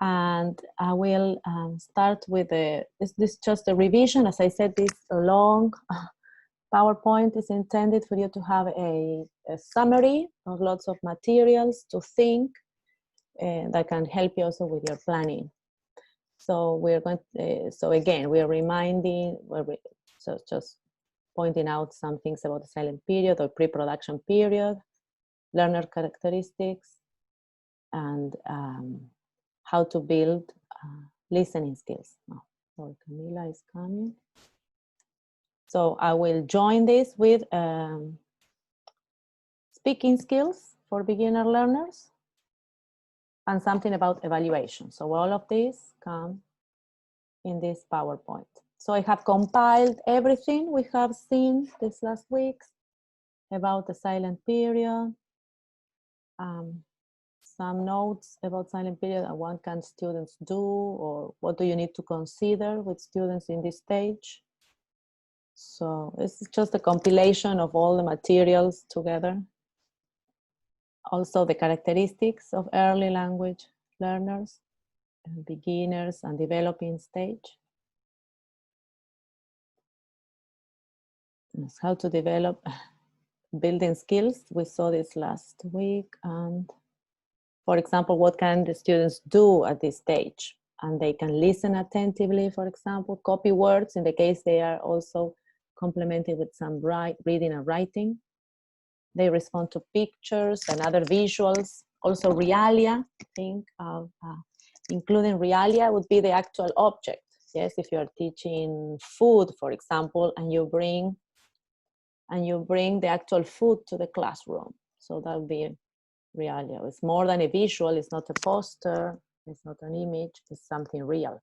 And I will start with this just a revision. As I said, this long PowerPoint is intended for you to have a summary of lots of materials to think that can help you also with your planning. So we're going. So again, we are reminding. So just pointing out some things about the silent period or pre-production period, learner characteristics, and how to build listening skills. Oh, sorry, Camila is coming. So I will join this with speaking skills for beginner learners and something about evaluation. So all of these come in this PowerPoint. So I have compiled everything we have seen these last weeks about the silent period, some notes about silent period and what can students do, or what do you need to consider with students in this stage. So this is just a compilation of all the materials together. Also the characteristics of early language learners, and beginners and developing stage. It's how to develop building skills. We saw this last week. And for example, what can the students do at this stage? And they can listen attentively, for example, copy words in the case they are also complemented with some reading and writing. They respond to pictures and other visuals. Also realia, think of, including realia would be the actual object. Yes, if you're teaching food, for example, and you bring the actual food to the classroom. So that would be realia. It's more than a visual, it's not a poster, it's not an image, it's something real.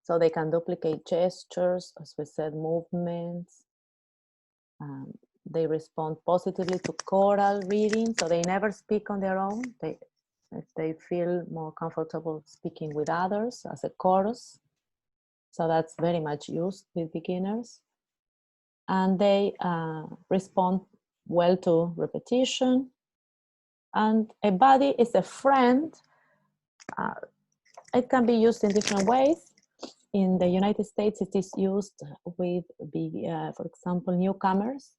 So they can duplicate gestures, as we said, movements. They respond positively to choral reading, so they never speak on their own. They feel more comfortable speaking with others as a chorus. So that's very much used with beginners. And they respond well to repetition. And a buddy is a friend. It can be used in different ways. In the United States, it is used with, for example, newcomers.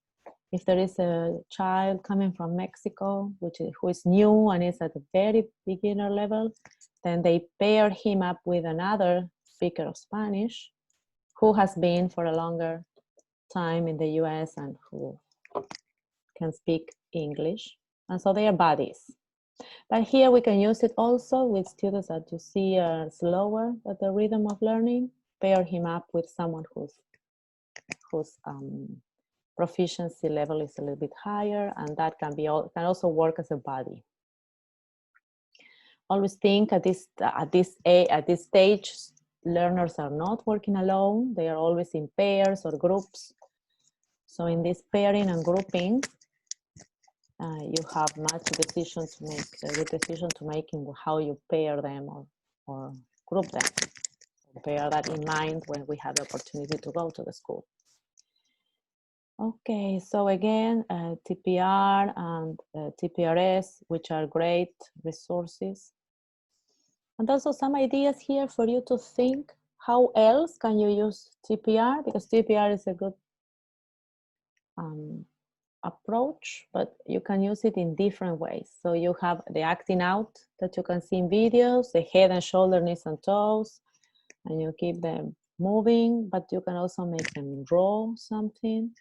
If there is a child coming from Mexico, who is new and is at a very beginner level, then they pair him up with another speaker of Spanish who has been for a longer time in the US and who can speak English. And so they are buddies. But here we can use it also with students that you see are slower at the rhythm of learning. Pair him up with someone whose proficiency level is a little bit higher, and that can also work as a buddy. Always think at this stage, learners are not working alone. They are always in pairs or groups. So in this pairing and grouping, you have much decision to make, a good decision to make in how you pair them or group them. Bear that in mind when we have the opportunity to go to the school. Okay, so again, TPR and TPRS, which are great resources. And also some ideas here for you to think, how else can you use TPR? Because TPR is a good approach, but you can use it in different ways. So you have the acting out that you can see in videos, the head and shoulder, knees and toes, and you keep them moving, but you can also make them draw something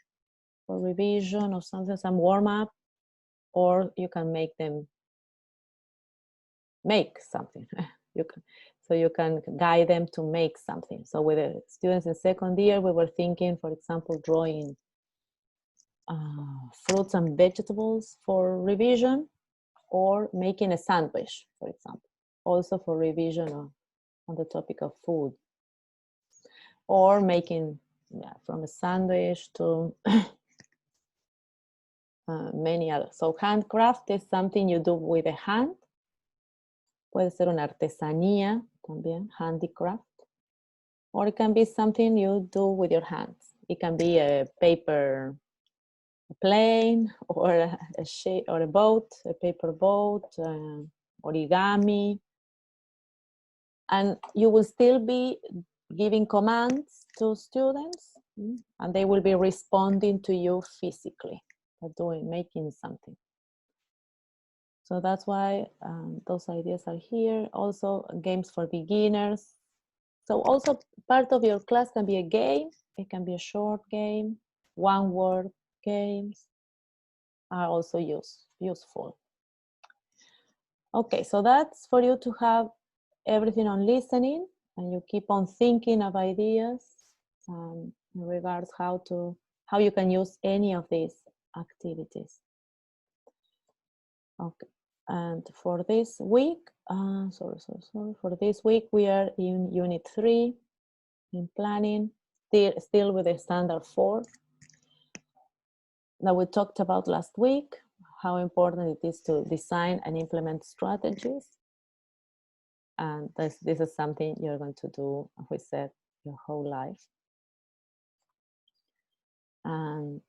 for revision or something, some warm-up, or you can make them make something. So you can guide them to make something. So with the students in second year, we were thinking, for example, drawing fruits and vegetables for revision, or making a sandwich, for example, also for revision on the topic of food, or making from a sandwich to many others. So handcraft is something you do with a hand. Puede ser una artesanía también, handicraft. Or it can be something you do with your hands. It can be a paper plane, or a boat, a paper boat, origami, And you will still be giving commands to students, and they will be responding to you physically, making something. So that's why those ideas are here. Also, games for beginners. So also part of your class can be a game. It can be a short game. One-word games are also useful. Okay, so that's for you to have everything on listening, and you keep on thinking of ideas in regards how you can use any of these activities. Okay, and for this week, for this week we are in Unit 3 in planning, still with the standard 4 that we talked about last week, how important it is to design and implement strategies. And this is something you're going to do, as we said, your whole life. And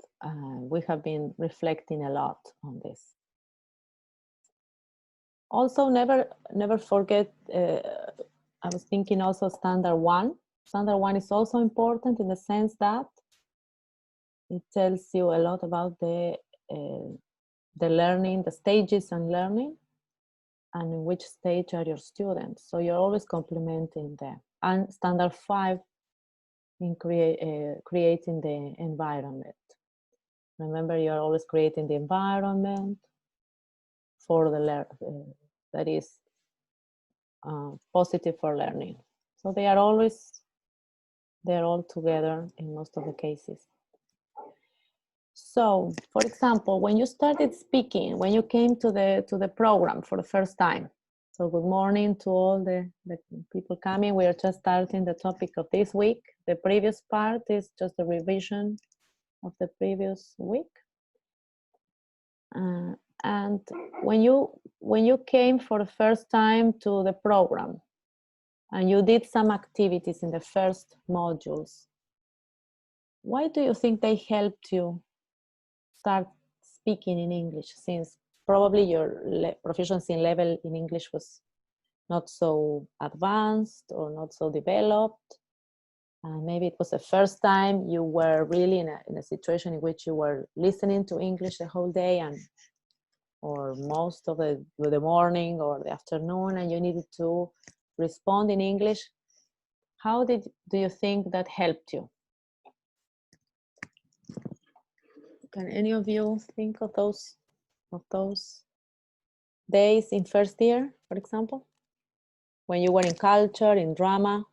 we have been reflecting a lot on this. Also, never forget, I was thinking also standard 1. Standard 1 is also important in the sense that it tells you a lot about the learning, the stages and learning, and in which stage are your students. So you're always complementing them. And standard 5 in creating the environment. Remember, you're always creating the environment for the that is positive for learning. So they're all together in most of the cases. So, for example, when you started speaking, when you came to the program for the first time, so good morning to all the people coming. We are just starting the topic of this week. The previous part is just a revision of the previous week. And when you came for the first time to the program and you did some activities in the first modules, why do you think they helped you start speaking in English, since probably your proficiency level in English was not so advanced or not so developed? Maybe it was the first time you were really in a situation in which you were listening to English the whole day or most of the morning or the afternoon, and you needed to respond in English. How do you think that helped you? Can any of you think of those days in first year, for example, when you were in culture, in drama?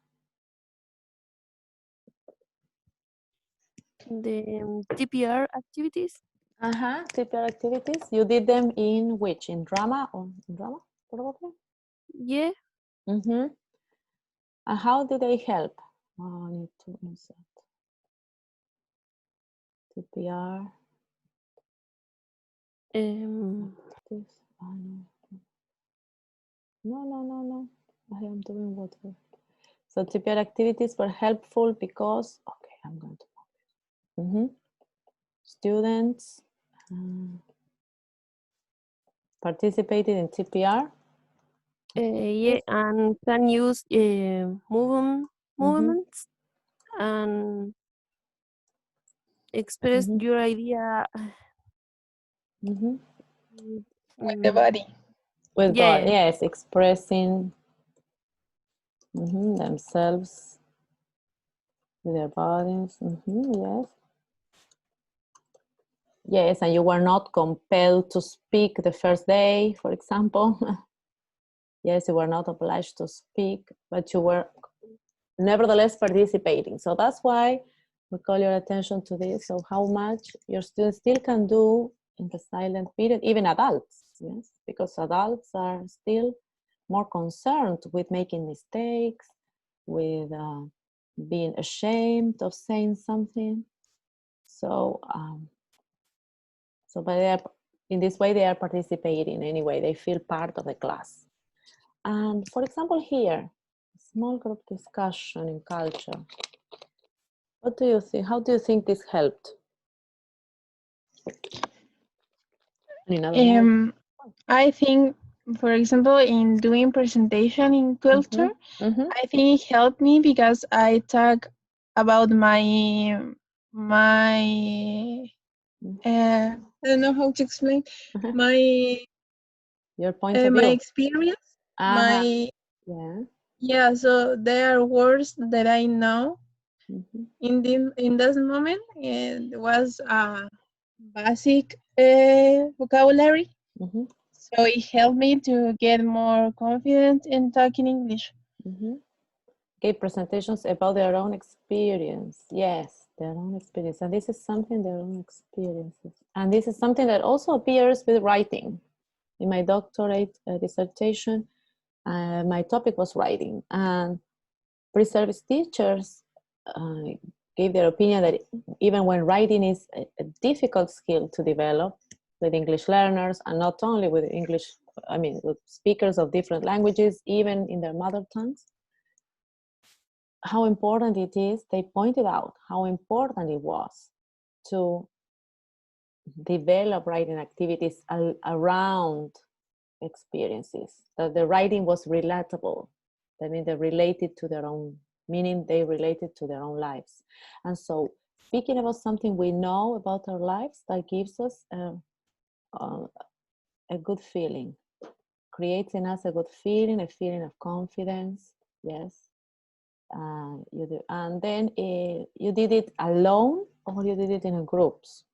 The TPR activities. TPR activities. You did them in which? In drama or in drama, probably? Yeah. And how did they help? I need to insert TPR. No. I am doing what? So TPR activities were helpful because, okay, I'm going to. Students participated in TPR. Yeah, and can use movements and express your idea. With the body. With body, yes, expressing themselves with their bodies. Yes. Yes, and you were not compelled to speak the first day, for example. Yes, you were not obliged to speak, but you were nevertheless participating. So that's why we call your attention to this. So how much your students still can do in the silent period, even adults, yes, because adults are still more concerned with making mistakes, with being ashamed of saying something. So, in this way, they are participating anyway. They feel part of the class. And for example, here, small group discussion in culture. What do you think? How do you think this helped? I think for example, in doing presentation in culture, Mhm. I think it helped me because I talk about my I don't know how to explain my Your point of my view. experience. Uh-huh. My Yeah. so there are words that I know Mhm. in this moment. It was a basic vocabulary, Mhm. so it helped me to get more confident in talking English. Mhm. Give presentations about their own experience. Yes, their own experience. And this is something, their own experiences. And this is something that also appears with writing. In my doctorate dissertation, my topic was writing. And pre-service teachers gave their opinion that even when writing is a difficult skill to develop with English learners, and not only with with speakers of different languages, even in their mother tongues, how important it is, they pointed out how important it was to develop writing activities around experiences, that the writing was relatable. I mean, they related to their own, meaning they related to their own lives. And so speaking about something we know about our lives, that gives us a good feeling, creates in us a good feeling, a feeling of confidence. Yes. You do. And then you did it alone or you did it in groups?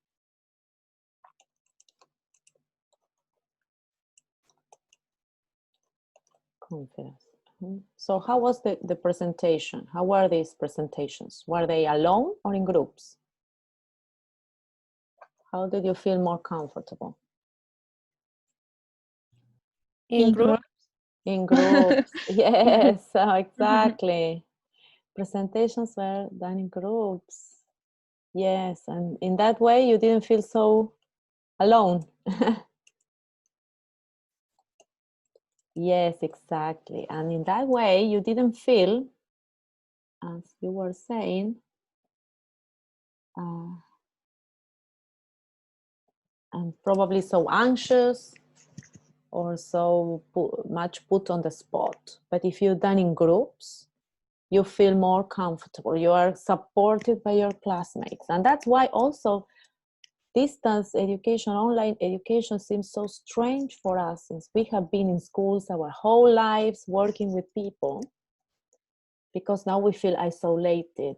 Confidence. So how was the presentation? How were these presentations? Were they alone or in groups? How did you feel more comfortable? in group. In groups, yes, exactly. Presentations were done in groups. Yes, and in that way you didn't feel so alone. Yes, exactly. And in that way you didn't feel, as you were saying, and probably so anxious or so much put on the spot. But if you're done in groups, you feel more comfortable. You are supported by your classmates. And that's why also distance education, online education seems so strange for us, since we have been in schools our whole lives working with people, because now we feel isolated.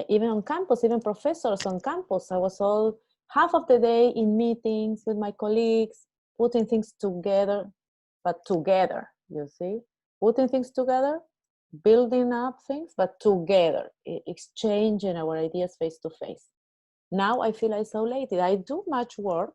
Even on campus, even professors on campus, I was all half of the day in meetings with my colleagues, putting things together, but together, you see, putting things together, building up things, but together, exchanging our ideas face to face. Now I feel isolated. I do much work,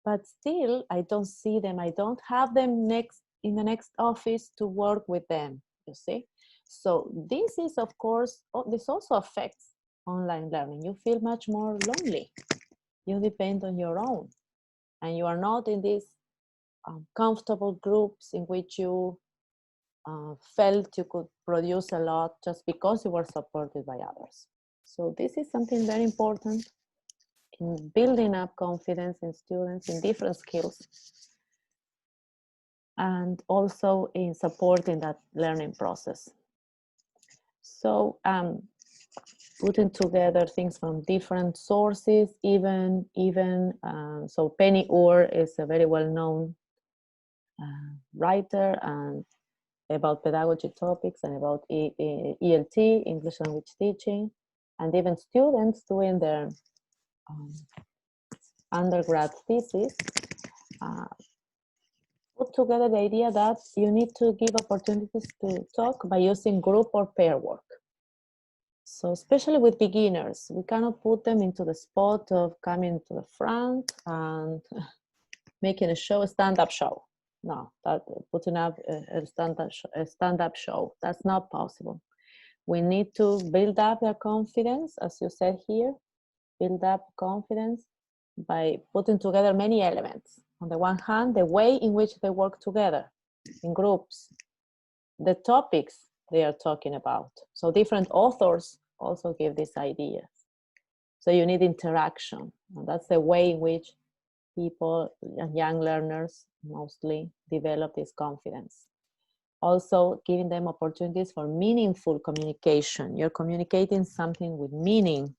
but still I don't see them. I don't have them next in the next office to work with them, you see. So this is, of course, this also affects online learning. You feel much more lonely. You depend on your own, and you are not in these comfortable groups in which you felt you could produce a lot just because you were supported by others. So this is something very important in building up confidence in students in different skills, and also in supporting that learning process. So putting together things from different sources, so Penny Orr is a very well-known writer and about pedagogy topics and about ELT, English language teaching, and even students doing their undergrad thesis, put together the idea that you need to give opportunities to talk by using group or pair work. So especially with beginners, we cannot put them into the spot of coming to the front and making a show, a stand-up show. No, that putting up a stand-up show, that's not possible. We need to build up their confidence, as you said here, build up confidence by putting together many elements. On the one hand, the way in which they work together in groups, the topics they are talking about. So different authors also give these ideas. So you need interaction, and that's the way in which people, young learners mostly, develop this confidence. Also, giving them opportunities for meaningful communication. You're communicating something with meaning,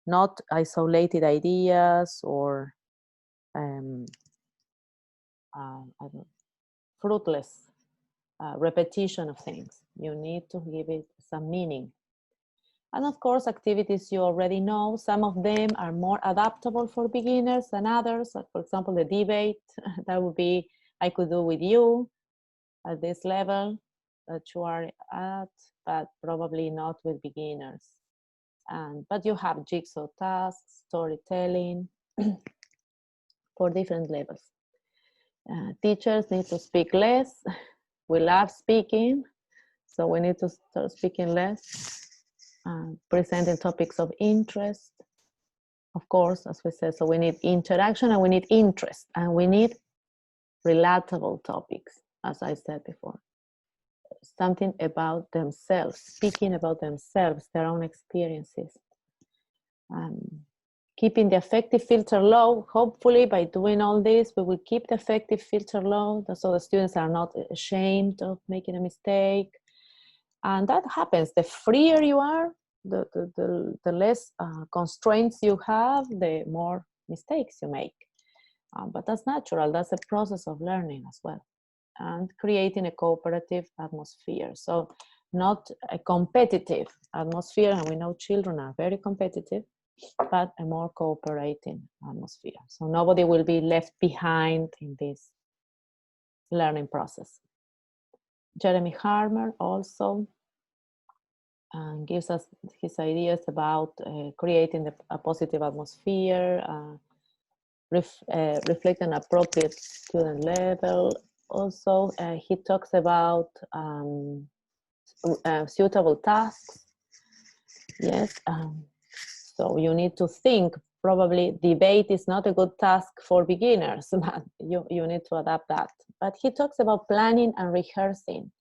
not isolated ideas or fruitless repetition of things. You need to give it some meaning. And of course, activities you already know. Some of them are more adaptable for beginners than others. Like for example, the debate, that would be, I could do with you at this level that you are at, but probably not with beginners. But you have jigsaw tasks, storytelling for different levels. Teachers need to speak less. We love speaking, so we need to start speaking less. Presenting topics of interest, of course, as we said. So we need interaction and we need interest and we need relatable topics, as I said before. Something about themselves, speaking about themselves, their own experiences. Keeping the affective filter low. Hopefully by doing all this, we will keep the affective filter low so the students are not ashamed of making a mistake. And that happens. The freer you are, the less constraints you have, the more mistakes you make. But that's natural. That's a process of learning as well. And creating a cooperative atmosphere. So not a competitive atmosphere, and we know children are very competitive, but a more cooperating atmosphere. So nobody will be left behind in this learning process. Jeremy Harmer also gives us his ideas about creating a positive atmosphere, reflect an appropriate student level. Also, he talks about suitable tasks. Yes, so you need to think, probably debate is not a good task for beginners, but you need to adapt that. But he talks about planning and rehearsing,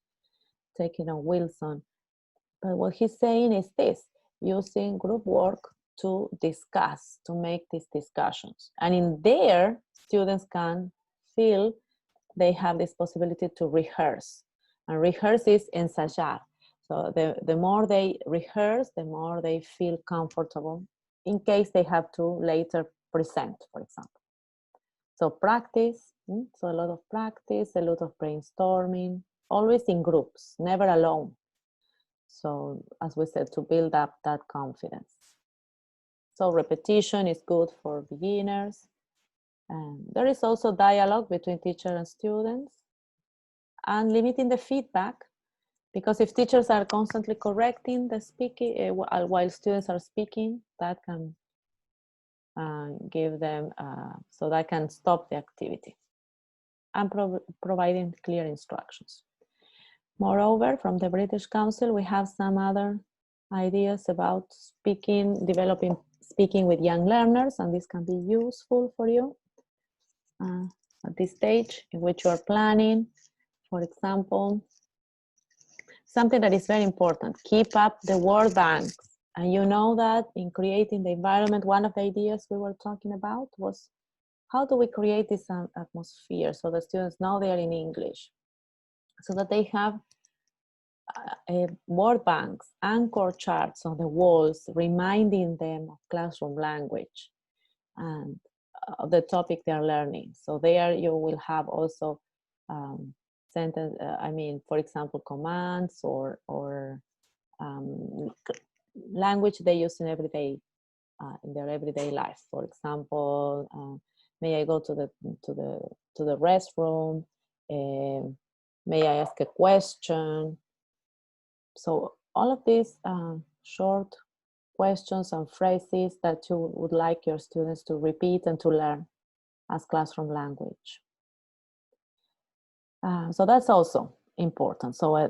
taking on Wilson. But what he's saying is this, using group work to discuss, to make these discussions. And in there, students can feel they have this possibility to rehearse. And rehearse is ensayar. So the more they rehearse, the more they feel comfortable in case they have to later present, for example. So practice, so a lot of practice, a lot of brainstorming, always in groups, never alone. So as we said, to build up that confidence. So repetition is good for beginners. And there is also dialogue between teacher and students, and limiting the feedback, because if teachers are constantly correcting the speaking while students are speaking, that can give them, so that can stop the activity, and providing clear instructions. Moreover, from the British Council, we have some other ideas about speaking, developing speaking with young learners, and this can be useful for you at this stage in which you are planning. For example, something that is very important, keep up the word banks. And you know that in creating the environment, one of the ideas we were talking about was how do we create this atmosphere so the students know they are in English, so that they have word banks, anchor charts on the walls, reminding them of classroom language and the topic they are learning. So there you will have also sentence, for example, commands or language they use in their everyday life. For example, may I go to the restroom? May I ask a question? So all of these short questions and phrases that you would like your students to repeat and to learn as classroom language. So that's also important. So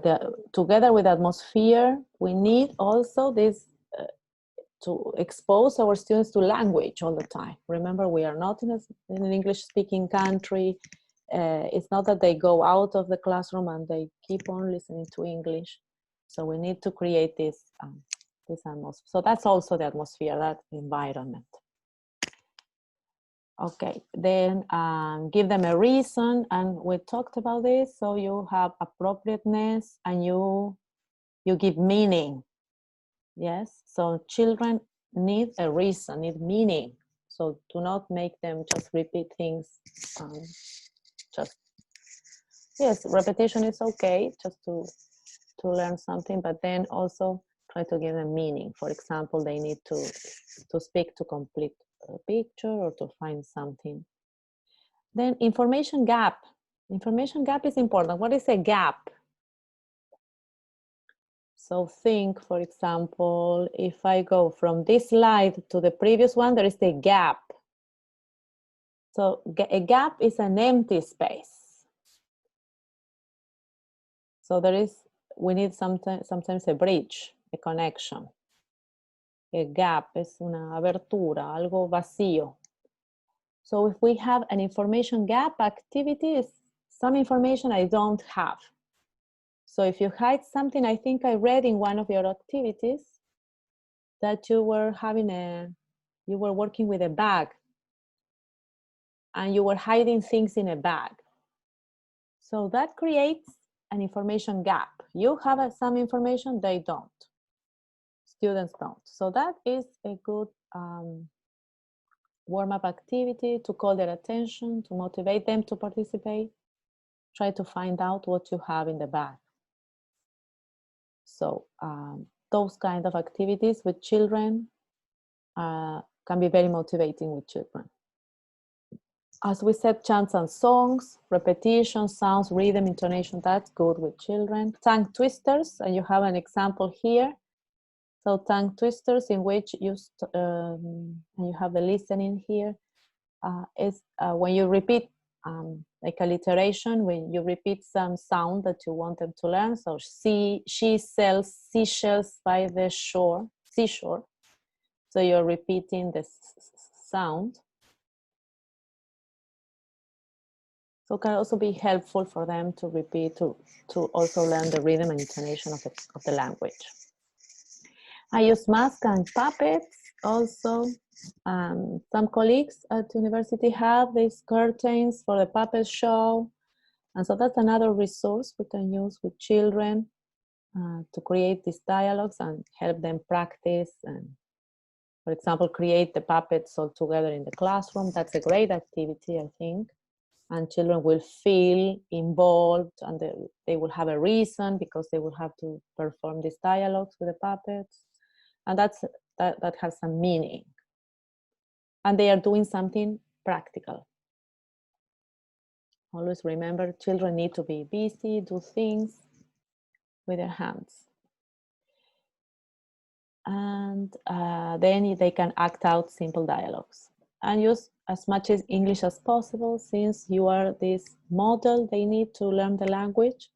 together with atmosphere, we need also this to expose our students to language all the time. Remember, we are not in an English-speaking country. It's not that they go out of the classroom and they keep on listening to English. So we need to create this atmosphere. So that's also the atmosphere, that environment. Okay, then give them a reason, and we talked about this. So you have appropriateness, and you give meaning. Yes, so children need a reason, need meaning. So do not make them just repeat things. Just yes, repetition is okay, just to learn something, but then also try to give them meaning. For example, they need to speak to complete a picture or to find something. Then information gap. Information gap is important. What is a gap? So think, for example, if I go from this slide to the previous one, there is a gap. So a gap is an empty space. So we need sometimes a bridge, a connection. A gap es una abertura, algo vacío. So if we have an information gap activity, is some information I don't have. So if you hide something, I think I read in one of your activities that you were working with a bag and you were hiding things in a bag. So that creates an information gap. You have some information, they don't. Students don't. So that is a good warm-up activity to call their attention, to motivate them to participate. Try to find out what you have in the bag. So those kind of activities with children can be very motivating with children. As we said, chants and songs, repetition, sounds, rhythm, intonation, that's good with children. Tongue twisters, and you have an example here. So tongue twisters in which and you have the listening here, is when you repeat like alliteration, when you repeat some sound that you want them to learn. So she sells seashells by the seashore. So you're repeating the sound. So it can also be helpful for them to repeat, to also learn the rhythm and intonation of the language. I use masks and puppets also. Some colleagues at university have these curtains for the puppet show. And so that's another resource we can use with children to create these dialogues and help them practice. And for example, create the puppets all together in the classroom. That's a great activity, I think. And children will feel involved, and they will have a reason because they will have to perform these dialogues with the puppets. And that has some meaning. And they are doing something practical. Always remember, children need to be busy, do things with their hands. And then they can act out simple dialogues. And use as much as English as possible, since you are this model, they need to learn the language.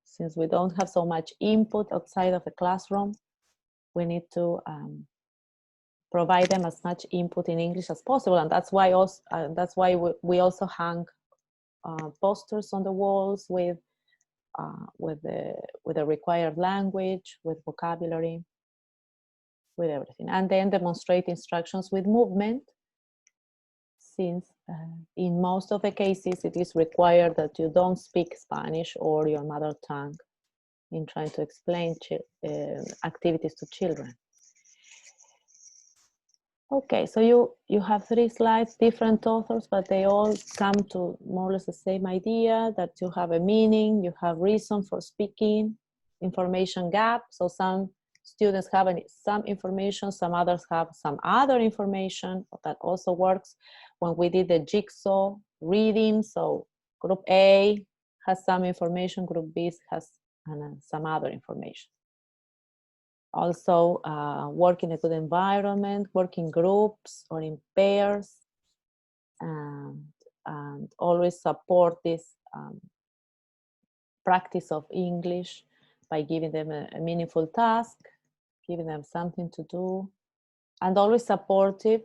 Since we don't have so much input outside of the classroom, we need to provide them as much input in English as possible. And that's why we also hang posters on the walls with the required language, with vocabulary, with everything. And then demonstrate instructions with movement, since in most of the cases it is required that you don't speak Spanish or your mother tongue in trying to explain activities to children. Okay, so you have 3 slides, different authors, but they all come to more or less the same idea, that you have a meaning, you have reason for speaking, information gap. So some students have some information, some others have some other information. That also works when we did the jigsaw reading. So group A has some information, group B has some other information. Also, work in a good environment, work in groups or in pairs, and always support this practice of English by giving them a meaningful task, giving them something to do, and always supportive,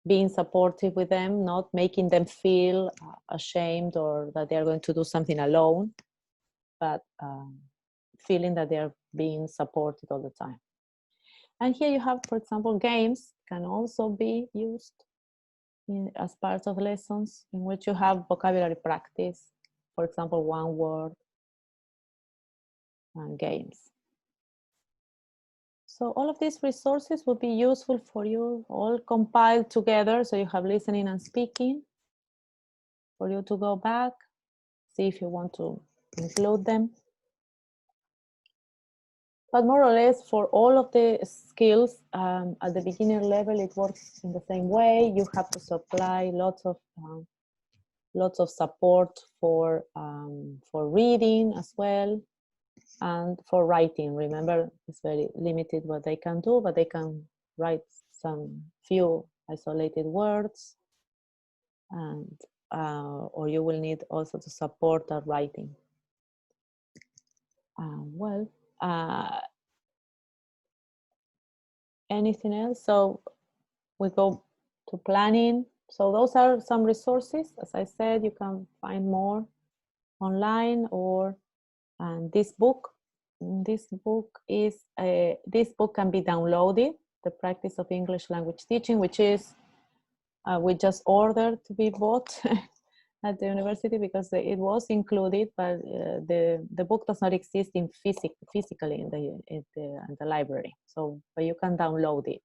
being supportive with them, not making them feel ashamed or that they're going to do something alone, but feeling that they're being supported all the time. And here you have, for example, games can also be used as part of lessons in which you have vocabulary practice, for example, one word and games. So all of these resources will be useful for you, all compiled together. So you have listening and speaking for you to go back, see if you want to include them. But more or less for all of the skills at the beginner level, it works in the same way. You have to supply lots of support for reading as well, and for writing. Remember, it's very limited what they can do, but they can write some few isolated words, and or you will need also to support that writing. Anything else? So we go to planning. So those are some resources. As I said, you can find more online, or this book. This book can be downloaded. The Practice of English Language Teaching, which is we just ordered to be bought at the university because it was included, but the book does not exist in physically in the library. So, but you can download it.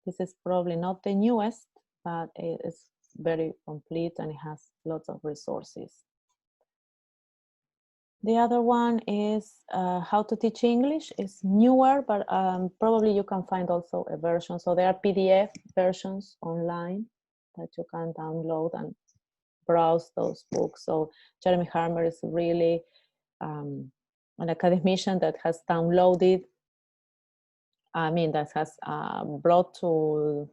This is probably not the newest, but it is very complete and it has lots of resources. The other one is How to Teach English. It's newer, but probably you can find also a version. So there are PDF versions online that you can download and browse those books. So Jeremy Harmer is really an academician that has downloaded, that has brought to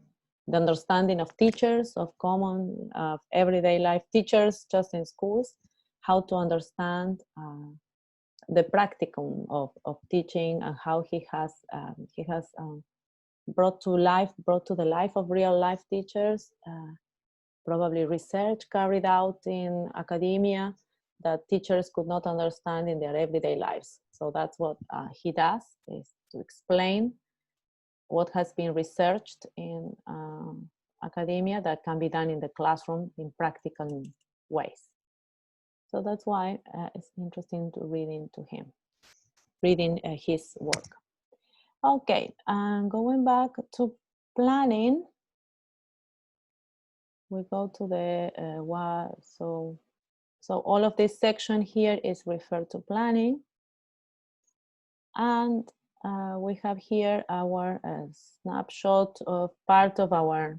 the understanding of teachers, of common, everyday life teachers just in schools, how to understand the practicum of teaching, and how he has brought to the life of real life teachers, probably research carried out in academia that teachers could not understand in their everyday lives. So that's what he does, is to explain what has been researched in academia that can be done in the classroom in practical ways. So that's why it's interesting to reading his work. Okay, and going back to planning, we go to the so all of this section here is referred to planning, and we have here our snapshot of part of our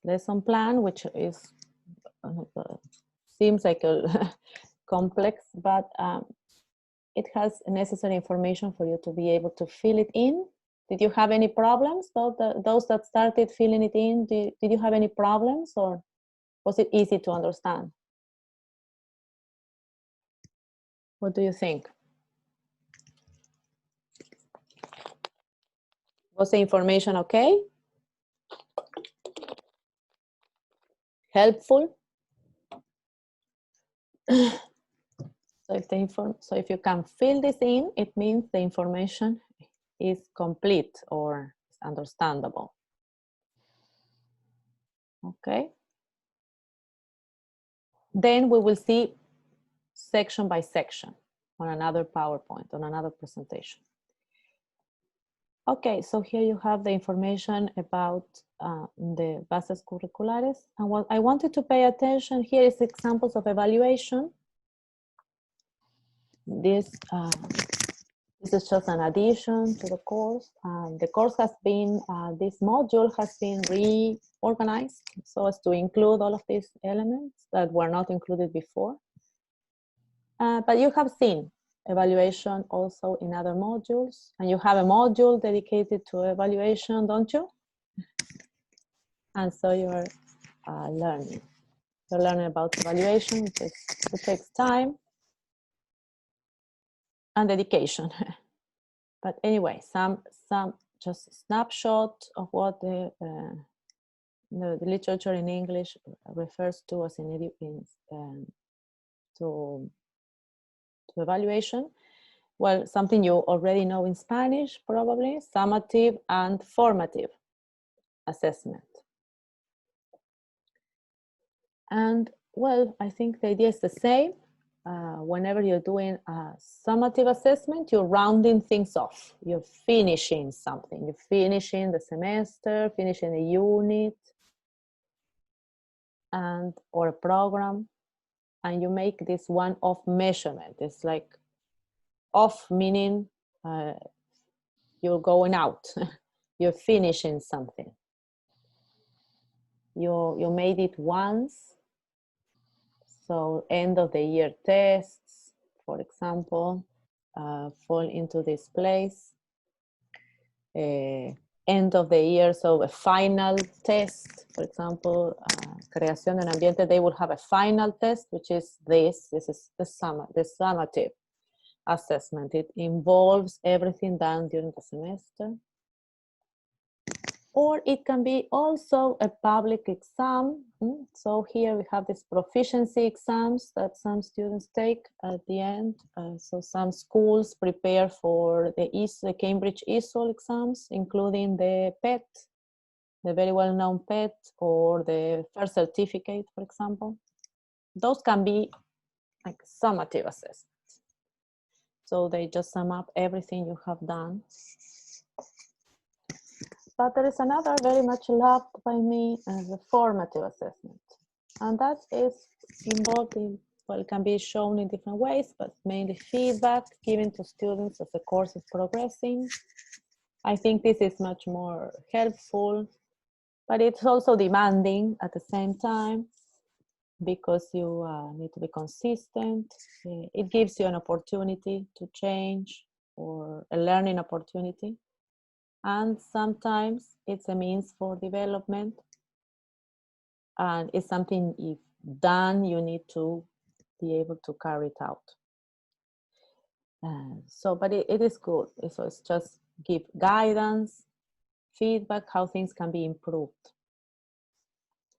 lesson plan, which is seems like a complex, but it has necessary information for you to be able to fill it in. Did you have any problems? Those that started filling it in, did you have any problems, or was it easy to understand? What do you think? Was the information okay? Helpful? So if you can fill this in, it means the information is complete or is understandable. Okay. Then we will see section by section on another PowerPoint, on another presentation. Okay, so here you have the information about the bases curriculares. And what I wanted to pay attention here is examples of evaluation. This is just an addition to the course. The course has been, this module has been reorganized so as to include all of these elements that were not included before. But you have seen evaluation also in other modules, and you have a module dedicated to evaluation, don't you? And so you're learning. You're learning about evaluation, it takes time and dedication. But anyway, some just snapshot of what the literature in English refers to as to evaluation. Well, something you already know in Spanish, probably, summative and formative. assessment. And well, I think the idea is the same. Whenever you're doing a summative assessment, you're rounding things off. You're finishing something. You're finishing the semester, finishing a unit, and or a program, and you make this one-off measurement. It's like off meaning you're going out. You're finishing something. You made it once. So end of the year tests, for example, fall into this place. End of the year, so a final test, for example, creación de un ambiente, they will have a final test, which is this is the summative assessment. It involves everything done during the semester. Or it can be also a public exam. So here we have these proficiency exams that some students take at the end. So some schools prepare for the Cambridge ESOL exams, including the PET, the very well-known PET, or the first certificate, for example. Those can be like summative assessments. So they just sum up everything you have done. But there is another very much loved by me as a formative assessment. And that is involved in, well, it can be shown in different ways, but mainly feedback given to students as the course is progressing. I think this is much more helpful, but it's also demanding at the same time because you need to be consistent. It gives you an opportunity to change or a learning opportunity. And sometimes it's a means for development, and it's something if done, you need to be able to carry it out. So, but it is good. So it's just give guidance, feedback, how things can be improved.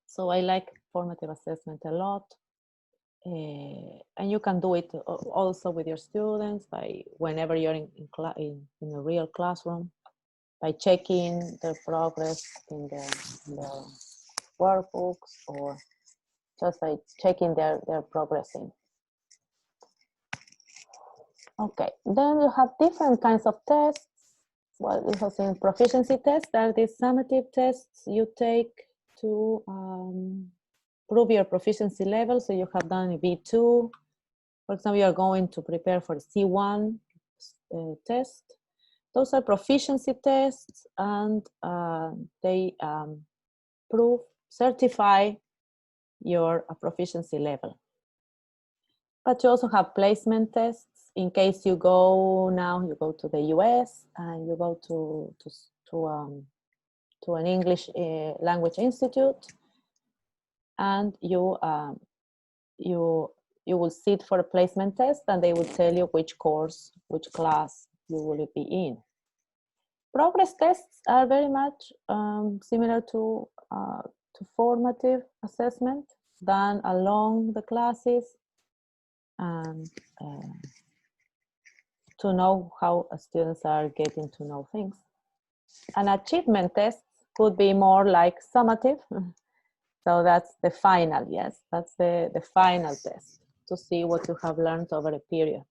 So I like formative assessment a lot. And you can do it also with your students by whenever you're in a real classroom, by checking their progress in the workbooks, or just by checking their progressing. Okay, then you have different kinds of tests. Well, we have seen proficiency tests. There are these summative tests you take to prove your proficiency level. So you have done a B2. For example, you are going to prepare for the C1 test. Those are proficiency tests, and they certify your proficiency level. But you also have placement tests in case you go to the US and you go to an English language institute, and you will sit for a placement test, and they will tell you which course, which class you will be in. Progress tests are very much similar to formative assessment, done along the classes, and to know how students are getting to know things. An achievement test could be more like summative. So that's the final, yes, that's the final test to see what you have learned over a period.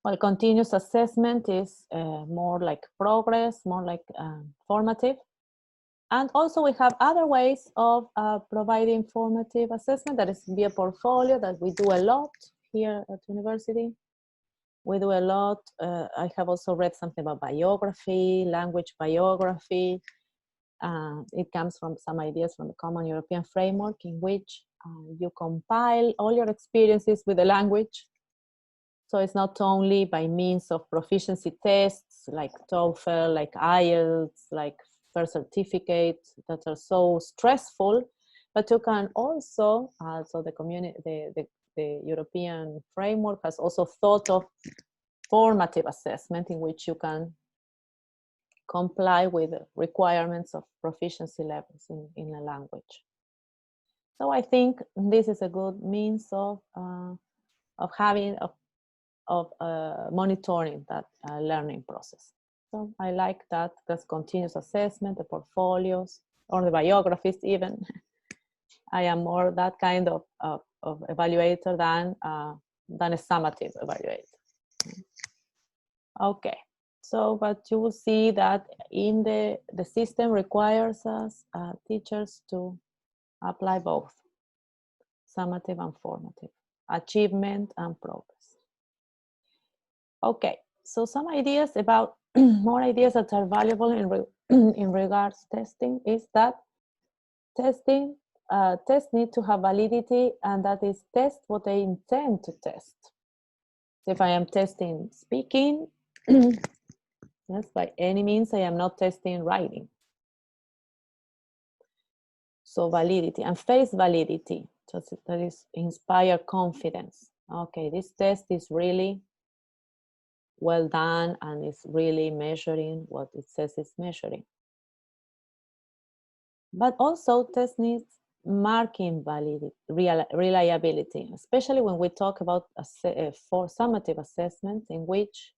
Well, continuous assessment is more like progress, more like formative. And also we have other ways of providing formative assessment, that is via portfolio, that we do a lot here at university. We do a lot. I have also read something about biography, language biography. It comes from some ideas from the Common European Framework, in which you compile all your experiences with the language. So it's not only by means of proficiency tests like TOEFL, like IELTS, like first certificate that are so stressful, but you can also, so the European framework has also thought of formative assessment in which you can comply with the requirements of proficiency levels in a language. So I think this is a good means of monitoring that learning process. So I like that. That's continuous assessment, the portfolios, or the biographies even. I am more that kind of evaluator than a summative evaluator. Okay, so but you will see that in the system requires us teachers to apply both summative and formative, achievement and progress. Okay, so some ideas about more ideas that are valuable in regards testing is that testing tests need to have validity, and that is test what they intend to test. If I am testing speaking, yes, by any means I am not testing writing. So validity and face validity, so that is inspire confidence. Okay, this test is really well done and it's really measuring what it says it's measuring. But also test needs marking validity, reliability, especially when we talk about for summative assessments in which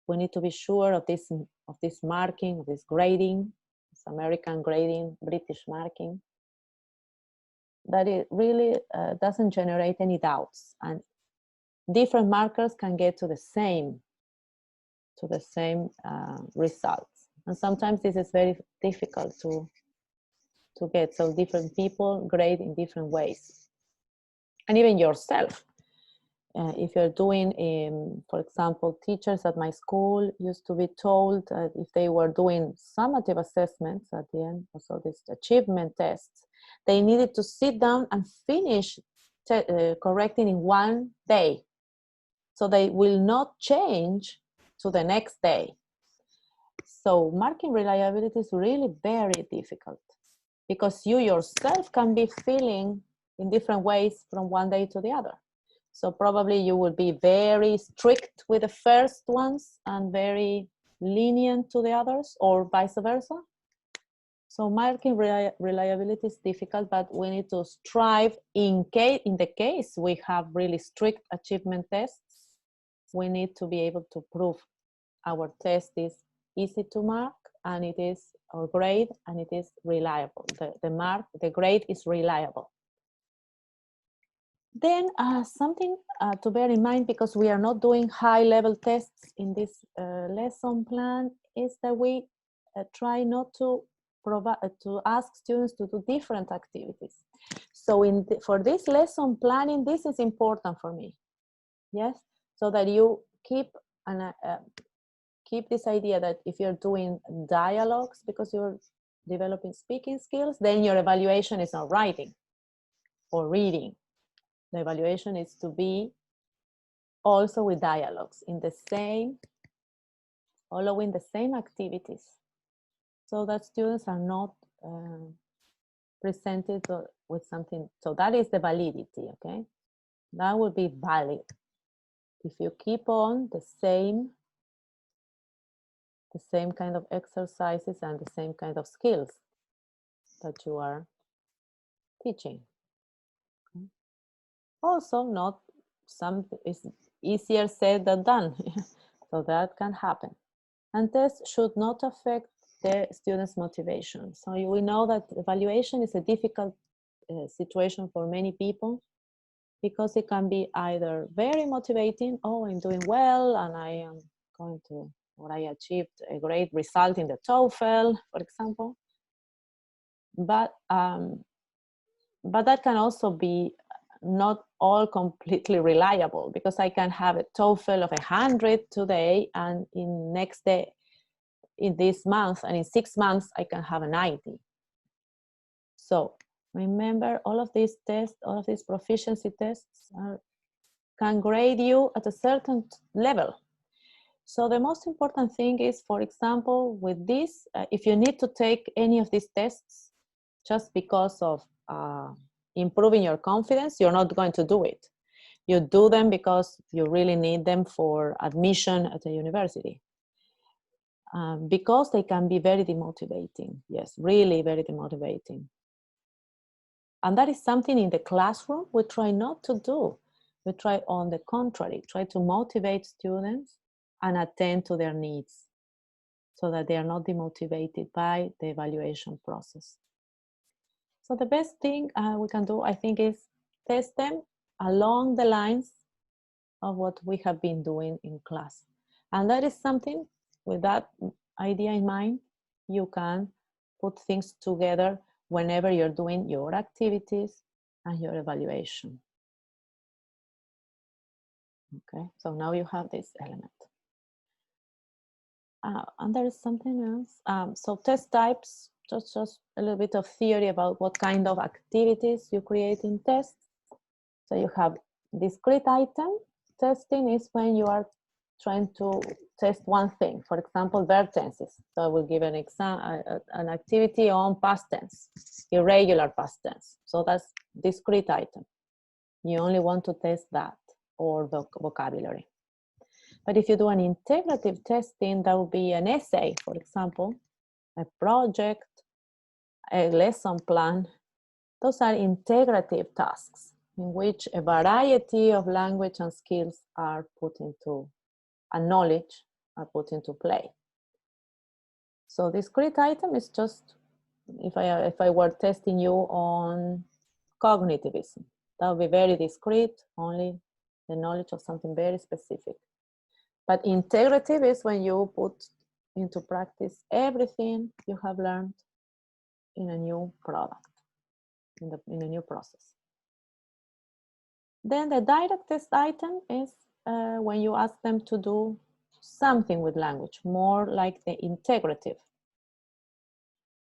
we need to be sure of this marking, of this grading, this American grading, British marking, that it really doesn't generate any doubts, and different markers can get to the same results. And sometimes this is very difficult to get, so different people grade in different ways. And even yourself, if you're doing, for example, teachers at my school used to be told if they were doing summative assessments at the end, so these achievement tests, they needed to sit down and finish correcting in one day. So they will not change to the next day. So marking reliability is really very difficult, because you yourself can be feeling in different ways from one day to the other. So probably you will be very strict with the first ones and very lenient to the others, or vice versa. So marking reliability is difficult, but we need to strive in the case we have really strict achievement tests. We need to be able to prove our test is easy to mark, and it is our grade, and it is reliable. The grade is reliable. Then something to bear in mind, because we are not doing high-level tests in this lesson plan, is that we try not to ask students to do different activities. So for this lesson planning, this is important for me. Yes, so that you keep this idea that if you're doing dialogues because you're developing speaking skills, then your evaluation is not writing or reading. The evaluation is to be also with dialogues in the same, following the same activities, so that students are not presented with something. So that is the validity, okay? That would be valid if you keep on the same kind of exercises and the same kind of skills that you are teaching. Okay. Also, not something is easier said than done, so that can happen. And tests should not affect the students' motivation. So we know that evaluation is a difficult situation for many people, because it can be either very motivating, oh, I'm doing well and I am going to, or I achieved a great result in the TOEFL, for example. But that can also be not all completely reliable, because I can have a TOEFL of 100 today, and in next day, in this month, and in 6 months, I can have a 90. So remember, all of these tests, all of these proficiency tests can grade you at a certain level. So the most important thing is, for example, with this, if you need to take any of these tests just because of improving your confidence, you're not going to do it. You do them because you really need them for admission at a university. Because they can be very demotivating. Yes, really very demotivating. And that is something in the classroom we try not to do. We try, on the contrary, try to motivate students and attend to their needs. so that they are not demotivated by the evaluation process. So the best thing we can do, I think, is test them along the lines of what we have been doing in class. And that is something, with that idea in mind, you can put things together whenever you're doing your activities and your evaluation. Okay, so now you have this element. And there is something else. So test types, just a little bit of theory about what kind of activities you create in tests. So you have discrete item. Testing is when you are trying to test one thing. For example, verb tenses. So I will give an example, an activity on past tense, irregular past tense. So that's discrete item. You only want to test that or the vocabulary. But if you do an integrative testing, that will be an essay, for example, a project, a lesson plan. Those are integrative tasks in which a variety of language and skills are put into, and knowledge are put into play. So discrete item is just, if I were testing you on cognitivism, that would be very discrete, only the knowledge of something very specific. But integrative is when you put into practice everything you have learned in a new product, in a new process. Then the direct test item is when you ask them to do something with language, more like the integrative.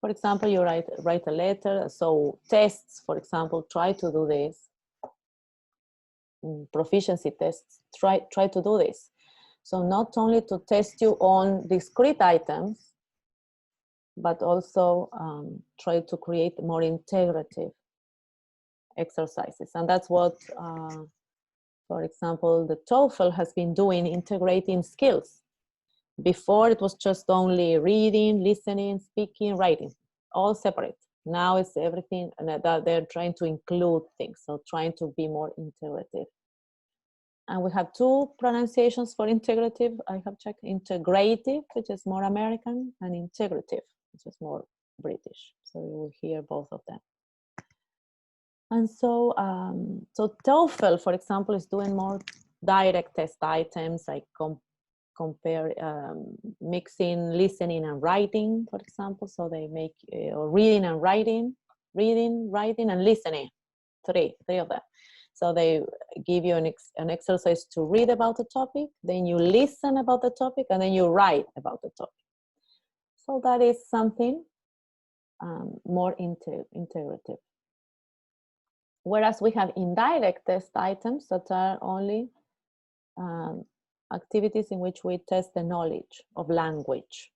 For example, you write a letter, so tests, for example, try to do this. Proficiency tests, try to do this. So not only to test you on discrete items, but also try to create more integrative exercises. And that's what, for example, the TOEFL has been doing, integrating skills. Before it was just only reading, listening, speaking, writing, all separate. Now it's everything, and that they're trying to include things, so trying to be more integrative. And we have two pronunciations for integrative. I have checked: integrative, which is more American, and integrative, which is more British. So you will hear both of them. And so, so TOEFL, for example, is doing more direct test items, like compare mixing listening and writing, for example. So they make or reading and writing, writing and listening, three of them. So they give you an exercise to read about the topic, then you listen about the topic, and then you write about the topic. So that is something more integrative. Whereas we have indirect test items that are only activities in which we test the knowledge of language,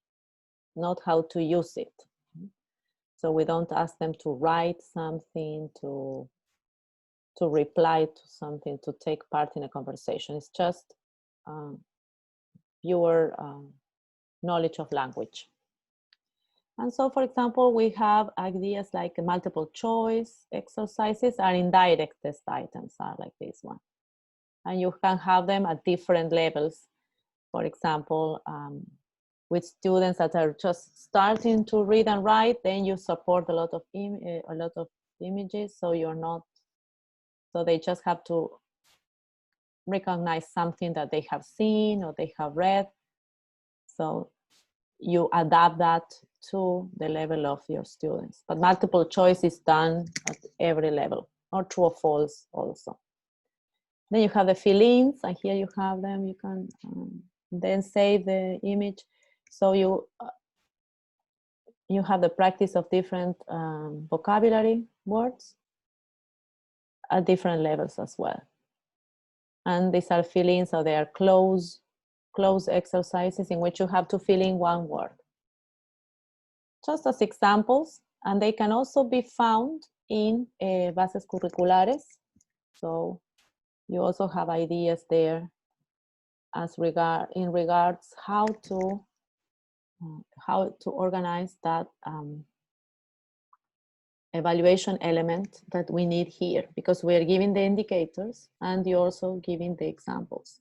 not how to use it. So we don't ask them to write something, to reply to something, to take part in a conversation. It's just pure knowledge of language. And so, for example, we have ideas like multiple choice exercises are indirect test items, are like this one. And you can have them at different levels. For example, with students that are just starting to read and write, then you support a lot of images, so you're not, so they just have to recognize something that they have seen or they have read. So you adapt that to the level of your students. But multiple choice is done at every level, or true or false also. Then you have the fill-ins, and here you have them. You can then save the image. So you have the practice of different vocabulary words at different levels as well. And these are fill-ins, so they are close exercises in which you have to fill in one word. Just as examples, and they can also be found in bases curriculares. So you also have ideas there as in regards how to organize that evaluation element that we need here, because we are giving the indicators and you're also giving the examples.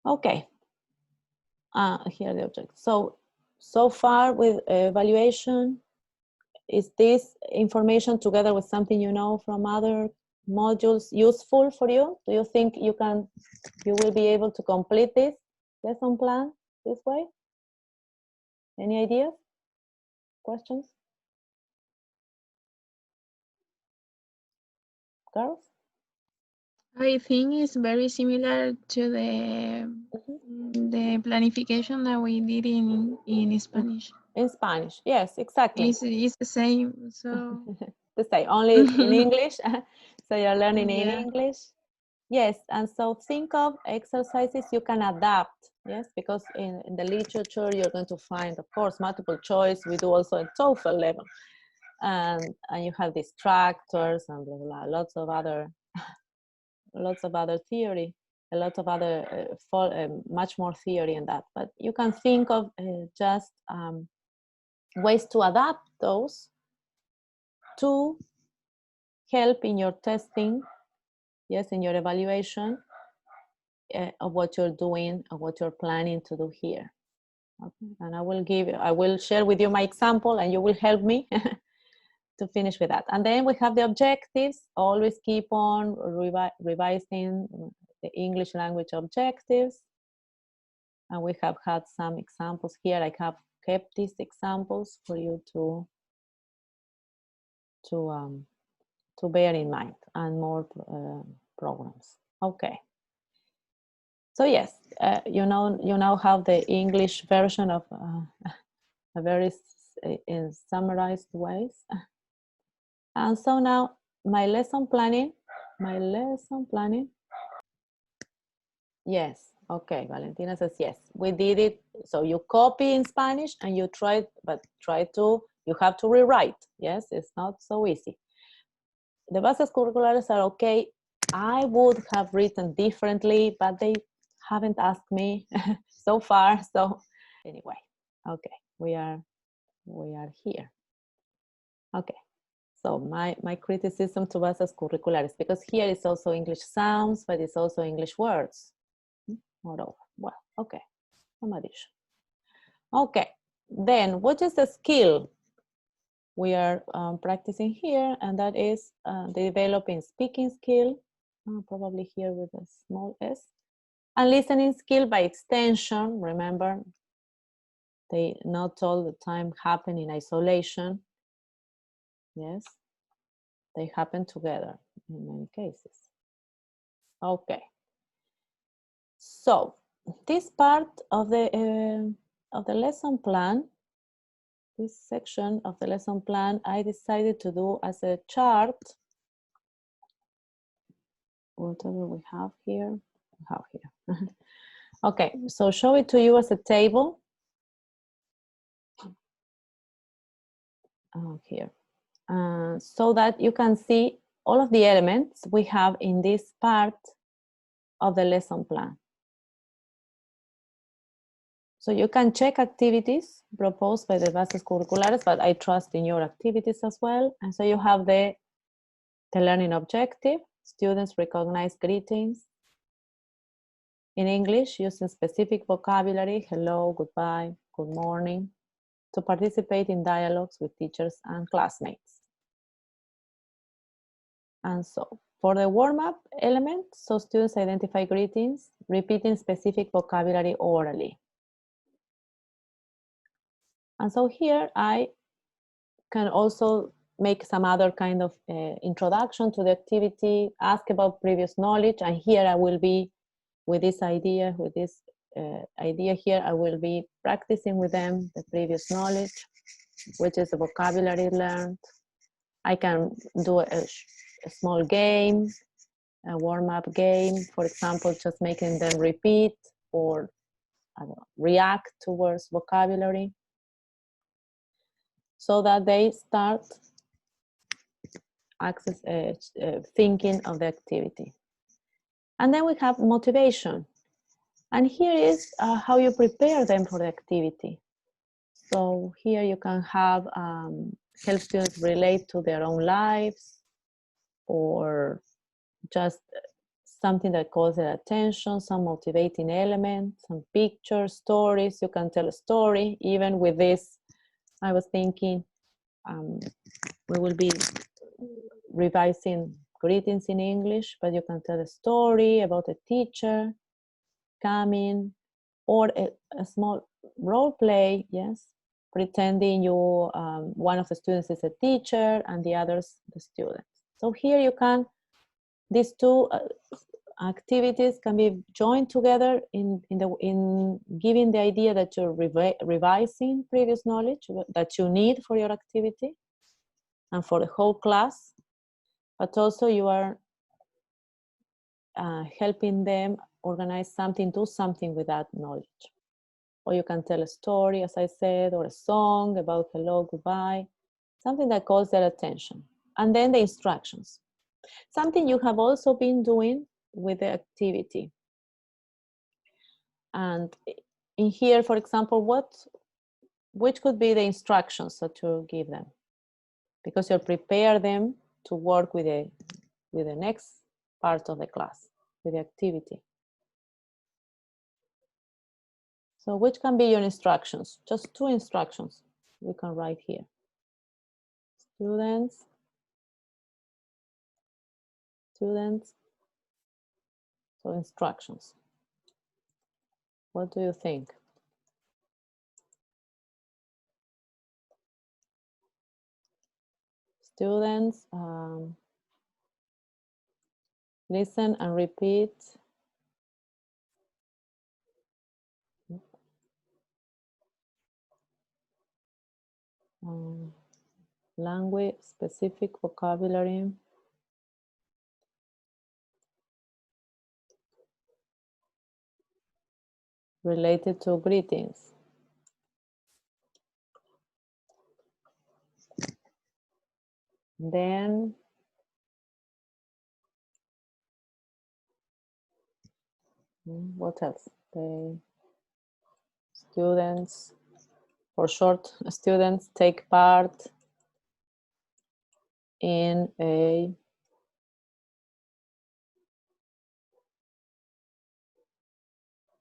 Okay, Here the object. So far with evaluation, is this information together with something you know from other modules useful for you? Do you think you will be able to complete this lesson plan this way? Any ideas? Questions? Girls? I think it's very similar to the planification that we did in Spanish. In Spanish, yes, exactly. It's the same, so. To say only in English, so you're learning in Yeah. English. Yes, and so think of exercises you can adapt, yes, because in the literature you're going to find, of course, multiple choice. We do also at TOEFL level, and you have these tractors and blah, blah, blah, lots of other theory, a lot of other, much more theory in that. But you can think of just ways to adapt those to help in your testing, yes, in your evaluation of what you're doing, of what you're planning to do here. Okay. And I will share with you my example, and you will help me to finish with that. And then we have the objectives. Always keep on revising the English language objectives. And we have had some examples here. I have kept these examples for you to bear in mind, and more programs. Okay. So yes, you now have the English version of a very in summarized ways. And so now my lesson planning. Yes. Okay. Valentina says yes. We did it. So you copy in Spanish and you try, but you have to rewrite. Yes, it's not so easy. The bases curriculares are okay. I would have written differently, but they haven't asked me so far. So anyway, okay, we are here. Okay, so my criticism to bases curriculares, because here it's also English sounds, but it's also English words. Moreover, well, okay, some addition. Okay, then what is the skill we are practicing here? And that is the developing speaking skill, probably here with a small s, and listening skill by extension. Remember, they not all the time happen in isolation. Yes, they happen together in many cases. Okay, so this part of the lesson plan, this section of the lesson plan, I decided to do as a chart. Whatever we have here, okay, so show it to you as a table. Here, so that you can see all of the elements we have in this part of the lesson plan. So you can check activities proposed by the bases curriculares, but I trust in your activities as well. And so you have the learning objective. Students recognize greetings in English using specific vocabulary, hello, goodbye, good morning, to participate in dialogues with teachers and classmates. And so for the warm-up element, so students identify greetings, repeating specific vocabulary orally. And so here I can also make some other kind of introduction to the activity, ask about previous knowledge, and here I will be with this idea, here, I will be practicing with them the previous knowledge, which is the vocabulary learned. I can do a small game, a warm-up game, for example, just making them repeat or react towards vocabulary, so that they start thinking of the activity. And then we have motivation. And here is how you prepare them for the activity. So here you can have help students relate to their own lives, or just something that calls their attention, some motivating element, some pictures, stories. You can tell a story. Even with this, I was thinking we will be revising greetings in English, but you can tell a story about a teacher coming, or a small role play, yes, pretending you one of the students is a teacher and the others the students. So here you can, these two activities can be joined together in giving the idea that you're revising previous knowledge that you need for your activity and for the whole class, but also you are helping them organize something, do something with that knowledge. Or you can tell a story, as I said, or a song about hello, goodbye, something that calls their attention. And then the instructions. Something you have also been doing with the activity. And in here, for example, which could be the instructions that you give them? Because you prepare them to work with the next part of the class, with the activity. So which can be your instructions? Just two instructions we can write here. Students, so instructions. What do you think? Students, listen and repeat. Language, specific vocabulary. Related to greetings. Then what else? The students, for short, students take part in a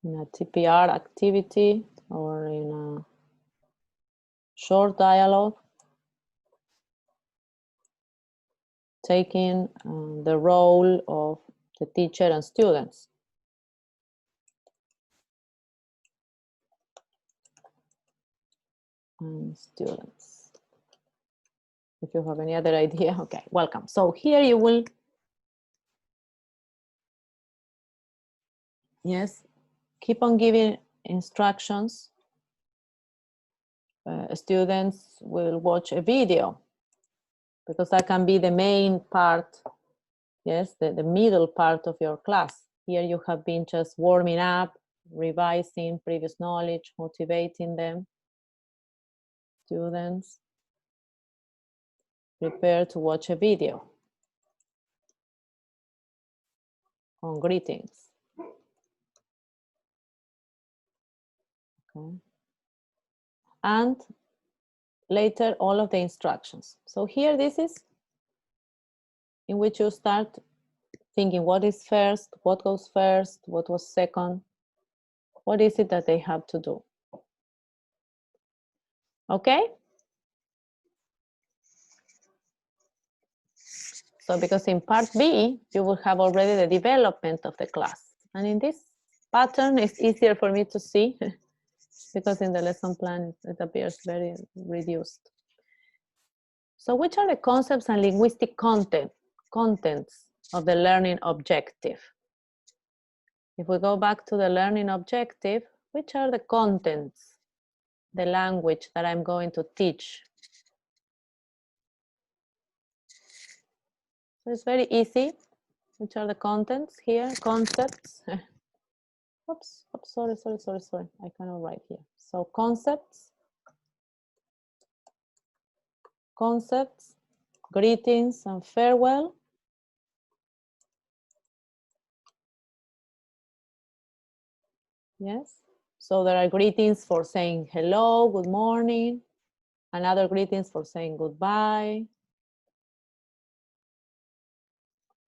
TPR activity or in a short dialogue, taking the role of the teacher and students. And students. If you have any other idea, okay, welcome. So here you will, yes, keep on giving instructions. Students will watch a video because that can be the main part, yes, the middle part of your class. Here you have been just warming up, revising previous knowledge, motivating them. Students, prepare to watch a video on greetings. Okay. And later all of the instructions. So here this is in which you start thinking what is first, what goes first, what was second, what is it that they have to do. Okay? So because in part B, you will have already the development of the class. And in this pattern, it's easier for me to see because in the lesson plan, it appears very reduced. So which are the concepts and linguistic contents of the learning objective? If we go back to the learning objective, which are the contents, the language that I'm going to teach? So it's very easy. Which are the contents here? Concepts. Oops, sorry. I cannot write here. So concepts, greetings and farewell. Yes. So there are greetings for saying hello, good morning, and other greetings for saying goodbye.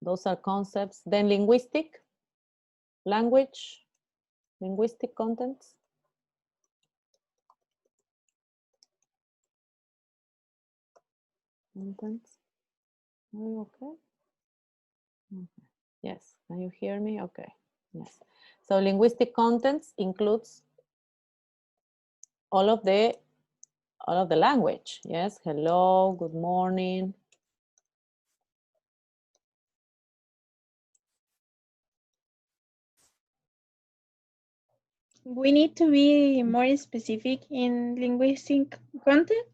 those are concepts. Then linguistic, language, linguistic contents. Contents. Are you okay? Okay. Yes. Can you hear me? Okay. Yes. So linguistic contents includes all of the language. Yes. Hello. Good morning. We need to be more specific in linguistic content.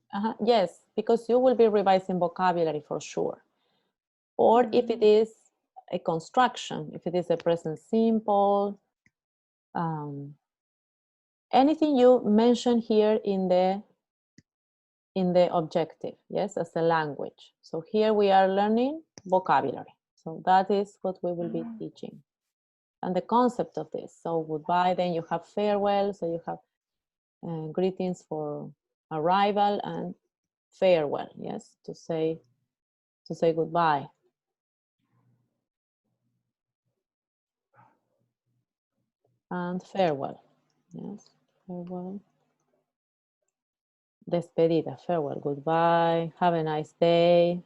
Yes, because you will be revising vocabulary for sure. Or if it is a construction, if it is a present simple, anything you mention here in the objective, yes, as a language. So here we are learning vocabulary. So that is what we will be teaching. And the concept of this. So goodbye, then you have farewell, so you have greetings for arrival and farewell, yes, to say goodbye. And farewell, yes, farewell. Despedida, farewell, goodbye, have a nice day.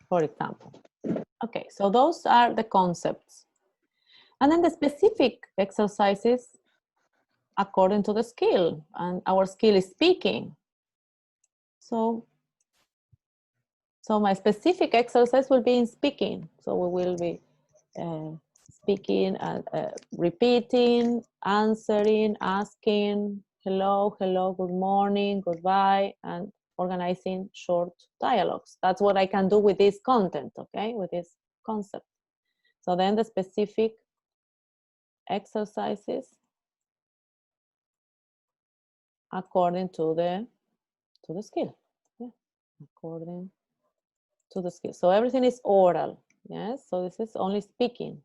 For example. Okay, so those are the concepts. And then the specific exercises according to the skill, and our skill is speaking. So my specific exercise will be in speaking. So we will be speaking and repeating, answering, asking, hello, hello, good morning, goodbye, and organizing short dialogues. That's what I can do with this content, okay, with this concept. So then the specific exercises according to the skill, yeah, according to the skill. So everything is oral, yes, so this is only speaking.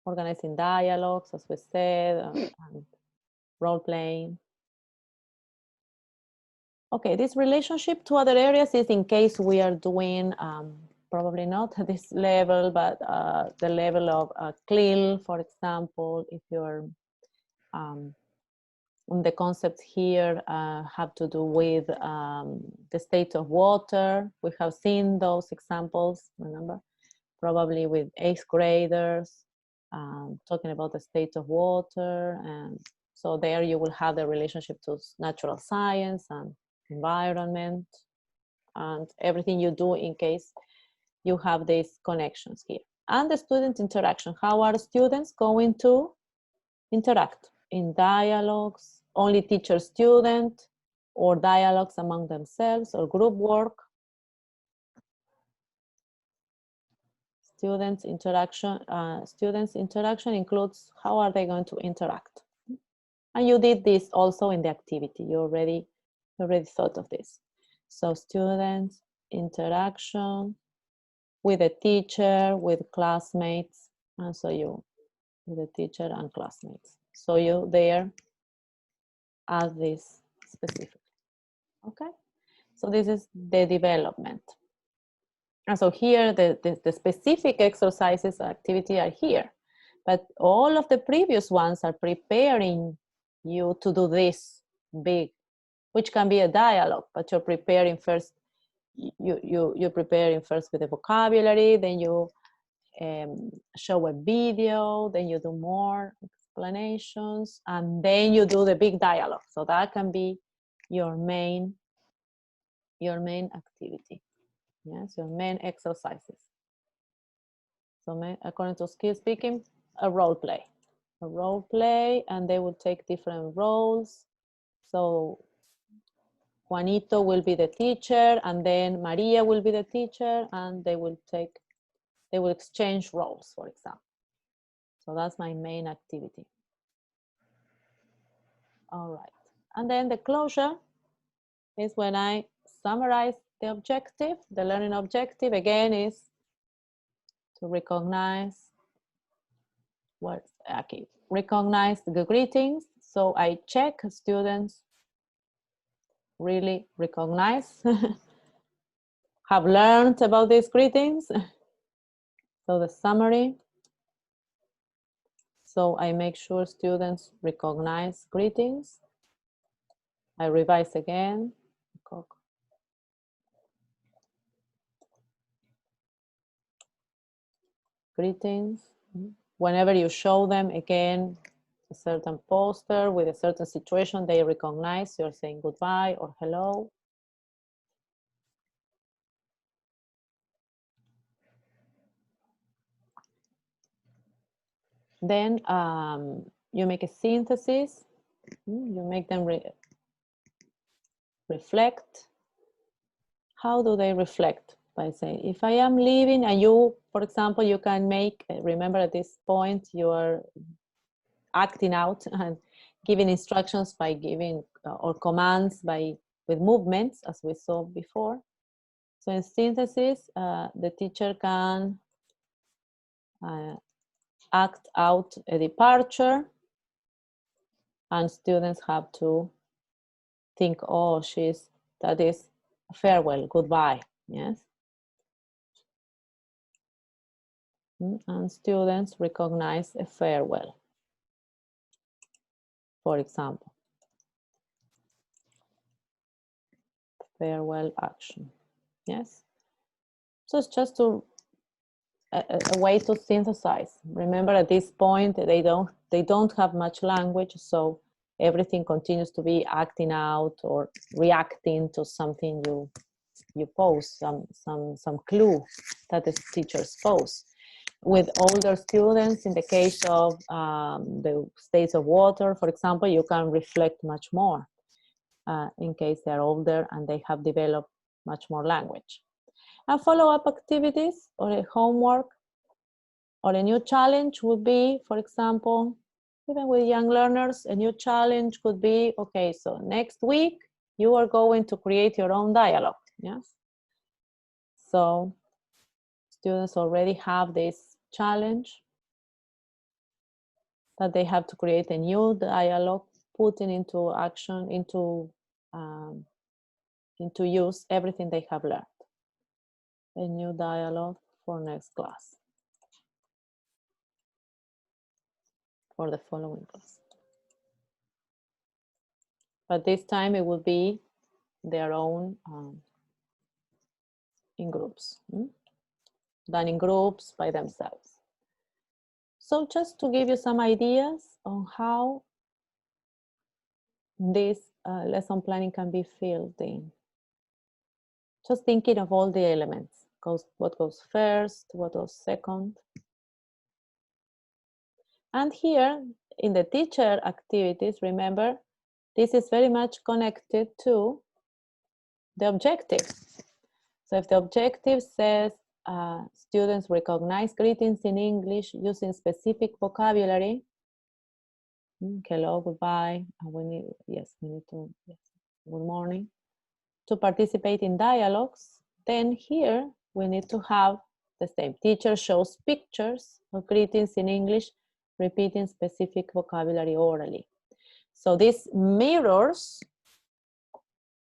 Organizing dialogues, as we said, and role-playing. Okay, this relationship to other areas is in case we are doing, probably not at this level, but the level of CLIL, for example, if you're, the concepts here have to do with the state of water. We have seen those examples, remember? Probably with 8th graders, talking about the state of water. And so there you will have the relationship to natural science and environment and everything you do in case you have these connections here. And the student interaction, how are students going to interact in dialogues, only teacher-student, or dialogues among themselves, or group work? Students interaction includes how are they going to interact. And you did this also in the activity. You already thought of this. So students interaction with a teacher, with classmates, and so you with a teacher and classmates. So you there add this specifically. Okay. So this is the development. And so here the specific exercises activity are here, but all of the previous ones are preparing you to do this big, which can be a dialogue, but you're preparing first. You're preparing first with the vocabulary, then you show a video, then you do more explanations, and then you do the big dialogue. So that can be your main activity. Yes, your main exercises. So according to skill speaking, a role play, and they will take different roles. So Juanito will be the teacher, and then Maria will be the teacher, and they will exchange roles, for example. So that's my main activity. All right, and then the closure is when I summarize the objective. The learning objective again is to recognize recognize the greetings. So I check students really recognize, have learned about these greetings. So the summary. So I make sure students recognize greetings. I revise again. Greetings. Whenever you show them again a certain poster with a certain situation, they recognize you're saying goodbye or hello. Then you make a synthesis. You make them reflect. How do they reflect? By saying, if I am leaving, and you, for example, you can make, remember at this point, you are acting out and giving instructions by giving, or commands by, with movements, as we saw before. So in synthesis, the teacher can act out a departure, and students have to think, oh, that is farewell, goodbye, yes? And students recognize a farewell, for example. Farewell action, yes? So it's just a way to synthesize. Remember, at this point, they don't have much language, so everything continues to be acting out or reacting to something you pose, some clue that the teachers pose. With older students, in the case of the states of water, for example, you can reflect much more in case they're older and they have developed much more language. And follow-up activities or a homework or a new challenge would be, for example, even with young learners, a new challenge could be, okay, so next week you are going to create your own dialogue, yes? So students already have this challenge that they have to create a new dialogue, putting into action, into use everything they have learned. A new dialogue for next class, for the following class. But this time it will be their own in groups, done in groups by themselves. So just to give you some ideas on how this lesson planning can be filled in. Just thinking of all the elements, what goes first, what goes second. And here in the teacher activities, remember, this is very much connected to the objective. So if the objective says students recognize greetings in English using specific vocabulary, hello, goodbye, and we need to, yes, good morning, to participate in dialogues, then here we need to have the same. Teacher shows pictures of greetings in English, repeating specific vocabulary orally. So this mirrors,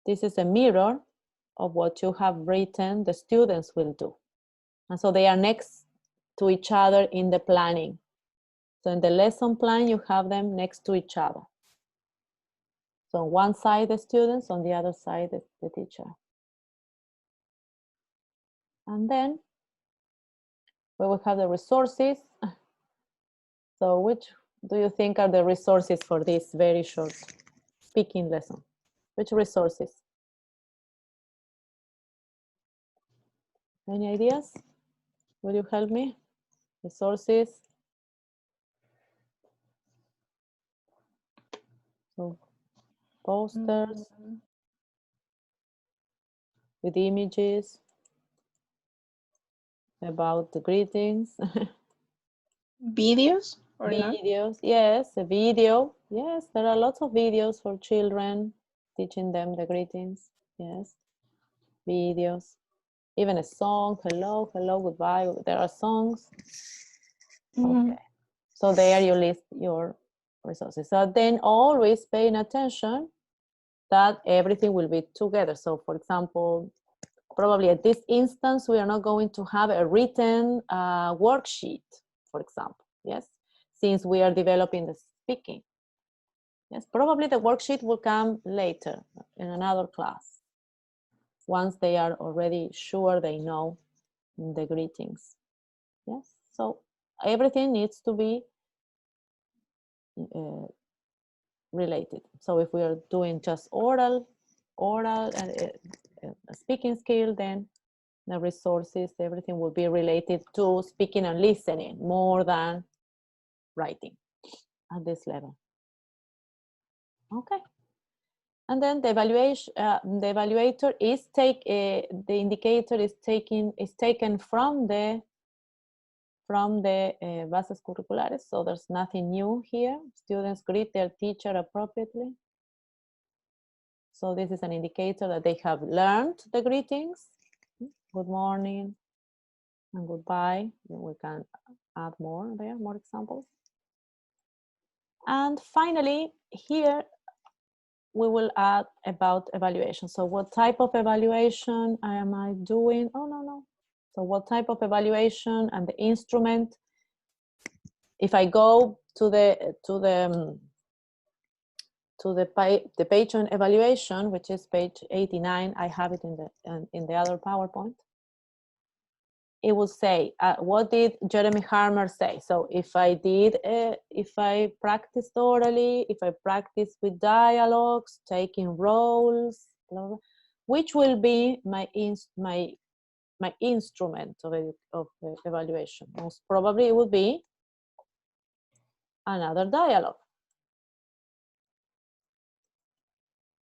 this is a mirror of what you have written the students will do. And so they are next to each other in the planning. So in the lesson plan, you have them next to each other. So on one side the students, on the other side the teacher. And then we will have the resources. So which do you think are the resources for this very short speaking lesson? Which resources? Any ideas? Will you help me? Resources. So posters with images about the greetings. Videos or not? Videos, yes, a video. Yes, there are lots of videos for children, teaching them the greetings. Yes, videos. Even a song, hello, hello, goodbye. There are songs. Okay. So there you list your resources. So then always paying attention that everything will be together. So for example, probably at this instance, we are not going to have a written worksheet, for example, yes, since we are developing the speaking. Yes, probably the worksheet will come later in another class, once they are already sure they know the greetings. Yes, so everything needs to be related. So if we are doing just oral and speaking skill, then the resources, everything will be related to speaking and listening more than writing at this level. Okay. And then the evaluation, the evaluator is the indicator is taken from the bases curriculares. So there's nothing new here. Students greet their teacher appropriately. So this is an indicator that they have learned the greetings. Good morning and goodbye. We can add more there, more examples. And finally, here we will add about evaluation. So what type of evaluation am I doing? Oh, no. So what type of evaluation and the instrument? If I go to the page on evaluation, which is page 89, I have it in the other PowerPoint. It will say, what did Jeremy Harmer say? So if I practiced orally, if I practiced with dialogues, taking roles, blah, blah, which will be my instrument of evaluation? Most probably it would be another dialogue.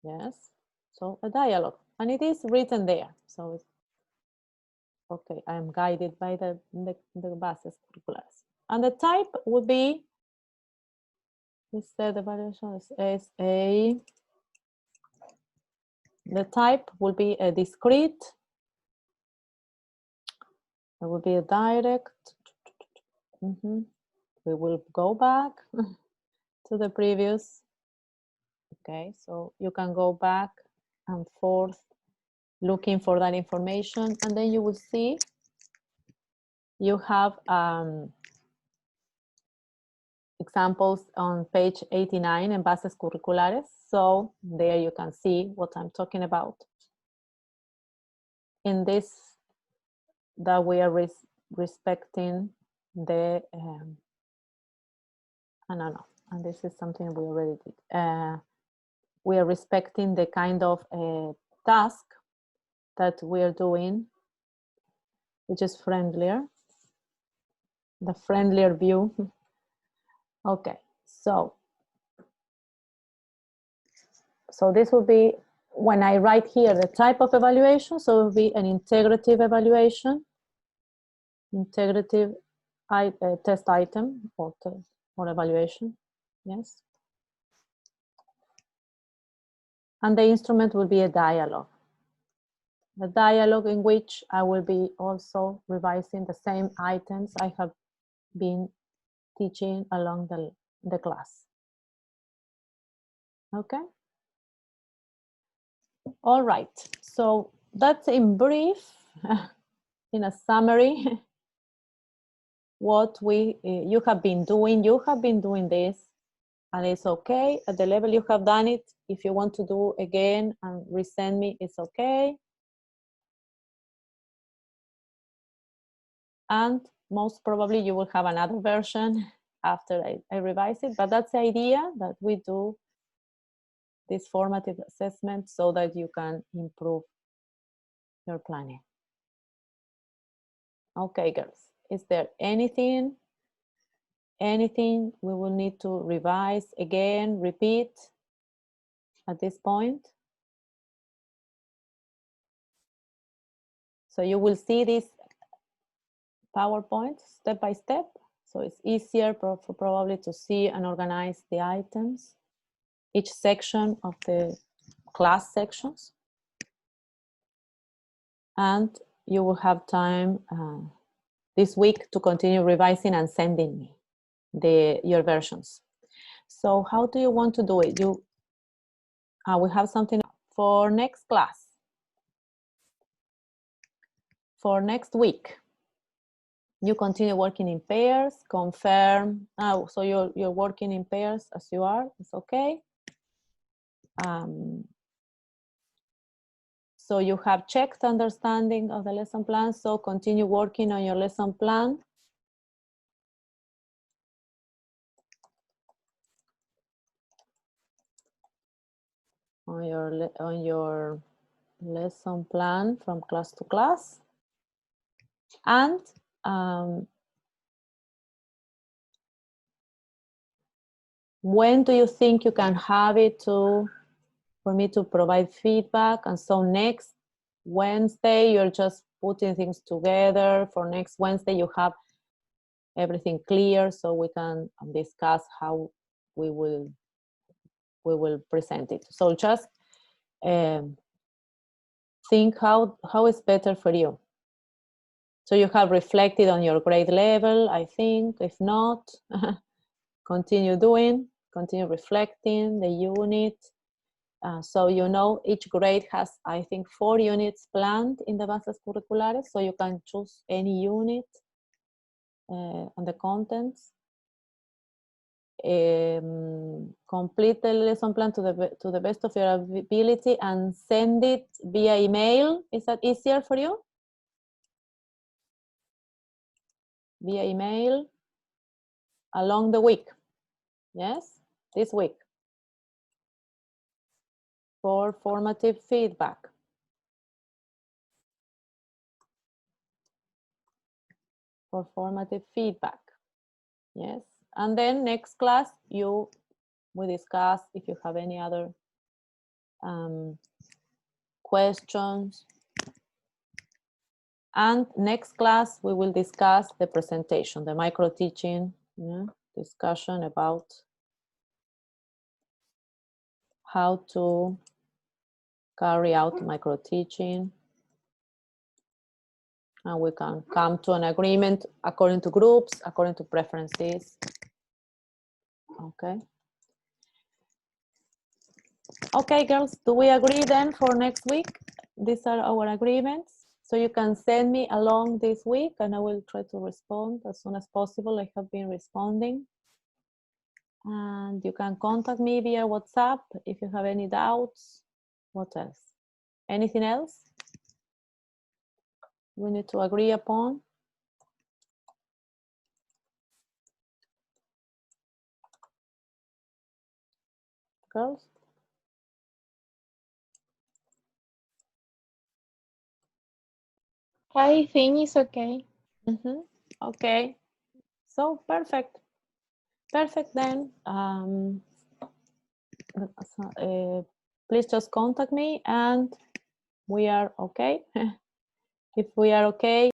Yes, so a dialogue, and it is written there. So it's, okay, I am guided by the bases curriculares. And the type would be, instead evaluation is the type will be a discrete, it will be a direct. We will go back to the previous. Okay, so you can go back and forth looking for that information, and then you will see you have examples on page 89 in bases curriculares. So there you can see what I'm talking about. In this, that we are respecting the, no, and this is something we already did. We are respecting the kind of task that we are doing, which is friendlier, the friendlier view. Okay, so this will be, when I write here the type of evaluation, so it will be an integrative evaluation, integrative test item or evaluation, yes. And the instrument will be a dialogue. The dialogue in which I will be also revising the same items I have been teaching along the class. Okay. All right, so that's in brief, in a summary, what you have been doing. You have been doing this, and it's okay at the level you have done it. If you want to do again and resend me, it's okay. And most probably you will have another version after I revise it, but that's the idea, that we do this formative assessment so that you can improve your planning. Okay, girls, is there anything we will need to revise again, repeat at this point? So you will see this PowerPoint step by step. So it's easier probably to see and organize the items, each section of the class sections. And you will have time this week to continue revising and sending me your versions. So how do you want to do it? We have something for next class. For next week, you continue working in pairs, confirm. So you're working in pairs as you are, it's okay. So you have checked understanding of the lesson plan, so continue working on your lesson plan. On your lesson plan from class to class. And when do you think you can have it for me to provide feedback? And so next Wednesday, you're just putting things together. For next Wednesday, you have everything clear, so we can discuss how we will present it. So just think how is better for you. So you have reflected on your grade level, I think. If not, continue reflecting the unit. So you know each grade has, I think, 4 units planned in the bases curriculares, so you can choose any unit on the contents. Complete the lesson plan to the best of your ability and send it via email. Is that easier for you? Via email along the week. Yes, this week. For formative feedback. For formative feedback. Yes. And then next class, we discuss if you have any other questions. And next class, we will discuss the presentation, the micro teaching discussion about how to carry out micro teaching. And we can come to an agreement according to groups, according to preferences. Okay. Okay, girls, do we agree then for next week? These are our agreements. So you can send me along this week and I will try to respond as soon as possible. I have been responding. And you can contact me via WhatsApp if you have any doubts. What else? Anything else we need to agree upon? Girls? I think it's okay. Okay. So perfect. Perfect then. Please just contact me and we are okay. If we are okay,